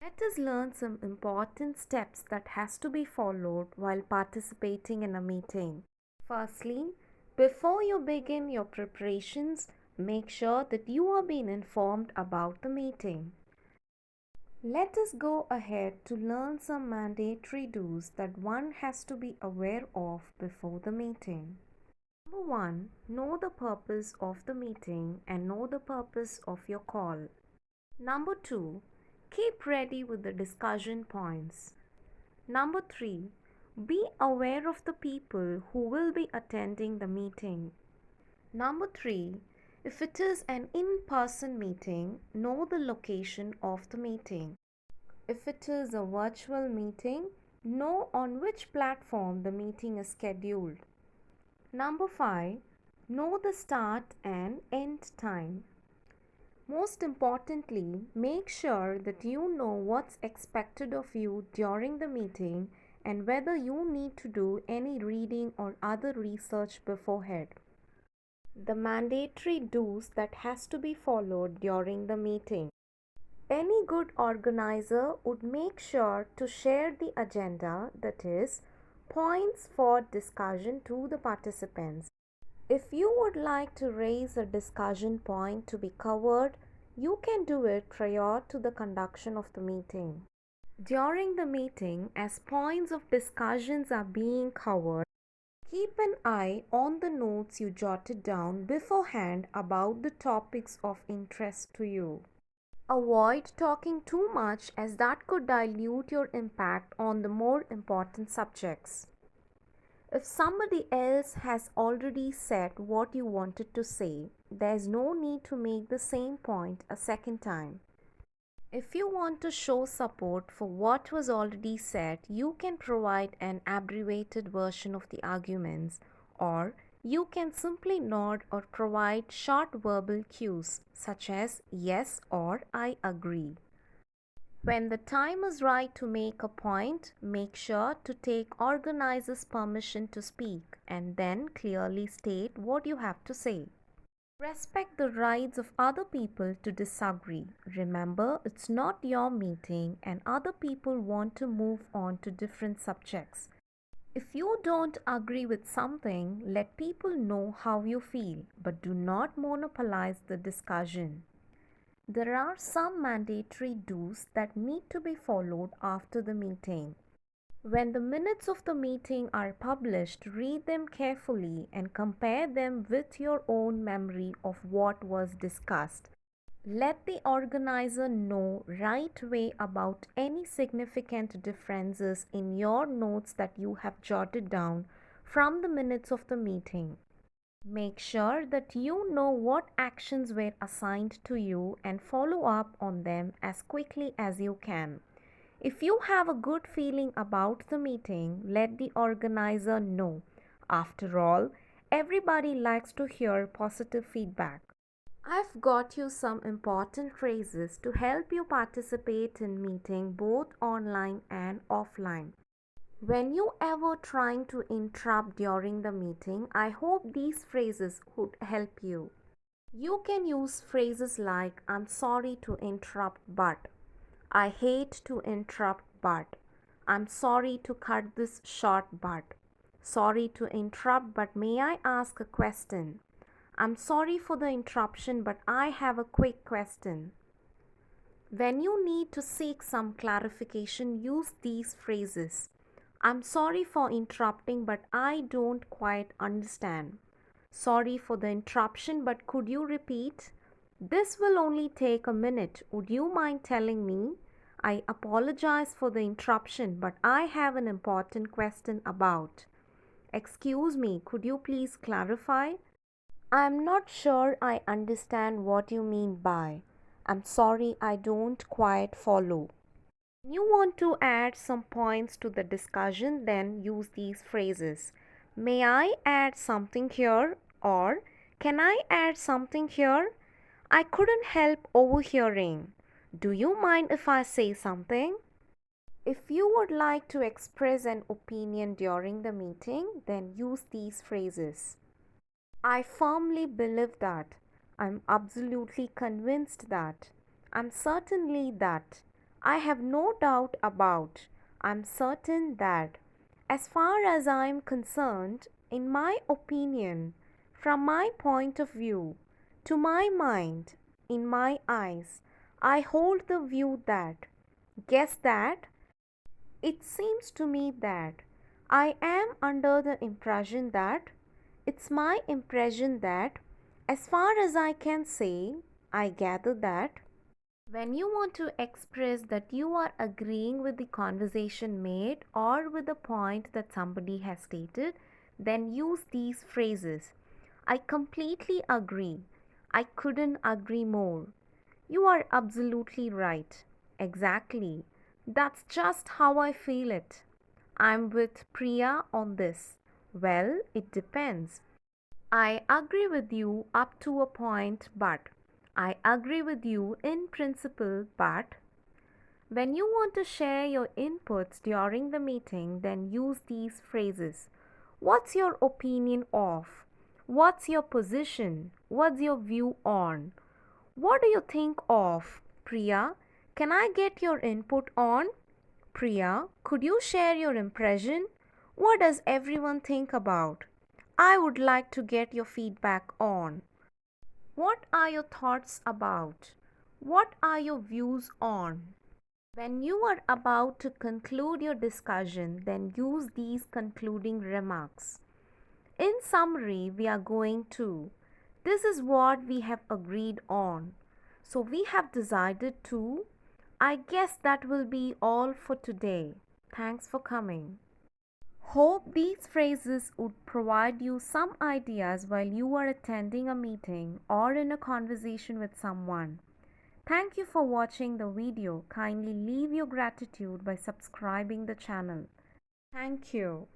Let us learn some important steps that has to be followed while participating in a meeting. Firstly, before you begin your preparations, make sure that you are being informed about the meeting. Let us go ahead to learn some mandatory do's that one has to be aware of before the meeting. Number 1. Know the purpose of the meeting and know the purpose of your call. Number 2. Keep ready with the discussion points. Number 3. Be aware of the people who will be attending the meeting. Number 3. If it is an in-person meeting, know the location of the meeting. If it is a virtual meeting, know on which platform the meeting is scheduled. Number 5. Know the start and end time. Most importantly, make sure that you know what's expected of you during the meeting and whether you need to do any reading or other research beforehand. The mandatory do's that has to be followed during the meeting. Any good organizer would make sure to share the agenda, that is, points for discussion to the participants. If you would like to raise a discussion point to be covered, you can do it prior to the conduction of the meeting. During the meeting, as points of discussions are being covered, keep an eye on the notes you jotted down beforehand about the topics of interest to you. Avoid talking too much as that could dilute your impact on the more important subjects. If somebody else has already said what you wanted to say, there's no need to make the same point a second time. If you want to show support for what was already said, you can provide an abbreviated version of the arguments, or you can simply nod or provide short verbal cues such as yes or I agree. When the time is right to make a point, make sure to take organizer's permission to speak and then clearly state what you have to say. Respect the rights of other people to disagree. Remember, it's not your meeting and other people want to move on to different subjects. If you don't agree with something, let people know how you feel, but do not monopolize the discussion. There are some mandatory do's that need to be followed after the meeting. When the minutes of the meeting are published, read them carefully and compare them with your own memory of what was discussed. Let the organizer know right away about any significant differences in your notes that you have jotted down from the minutes of the meeting. Make sure that you know what actions were assigned to you and follow up on them as quickly as you can. If you have a good feeling about the meeting, let the organizer know. After all, everybody likes to hear positive feedback. I've got you some important phrases to help you participate in meeting both online and offline. When you ever trying to interrupt during the meeting, I hope these phrases would help you. You can use phrases like I'm sorry to interrupt but, I hate to interrupt but, I'm sorry to cut this short but, sorry to interrupt but may I ask a question? I'm sorry for the interruption but I have a quick question. When you need to seek some clarification, use these phrases. I'm sorry for interrupting, but I don't quite understand. Sorry for the interruption, but could you repeat? This will only take a minute. Would you mind telling me? I apologize for the interruption, but I have an important question about. Excuse me, could you please clarify? I'm not sure I understand what you mean by. I'm sorry I don't quite follow. You want to add some points to the discussion, then use these phrases. May I add something here? Or can I add something here? I couldn't help overhearing. Do you mind if I say something? If you would like to express an opinion during the meeting, then use these phrases. I firmly believe that. I'm absolutely convinced that. I'm certainly that. I have no doubt about, I'm certain that, as far as I am concerned, in my opinion, from my point of view, to my mind, in my eyes, I hold the view that, guess that, it seems to me that, I am under the impression that, it's my impression that, as far as I can say, I gather that, when you want to express that you are agreeing with the conversation made or with the point that somebody has stated, then use these phrases. I completely agree. I couldn't agree more. You are absolutely right. Exactly. That's just how I feel it. I'm with Priya on this. Well, it depends. I agree with you up to a point, but I agree with you in principle, but when you want to share your inputs during the meeting, then use these phrases. What's your opinion of? What's your position? What's your view on? What do you think of? Priya, can I get your input on? Priya, could you share your impression? What does everyone think about? I would like to get your feedback on. What are your thoughts about? What are your views on? When you are about to conclude your discussion, then use these concluding remarks. In summary, we are going to, this is what we have agreed on. So we have decided to, I guess that will be all for today. Thanks for coming. Hope these phrases would provide you some ideas while you are attending a meeting or in a conversation with someone. Thank you for watching the video. Kindly leave your gratitude by subscribing the channel. Thank you.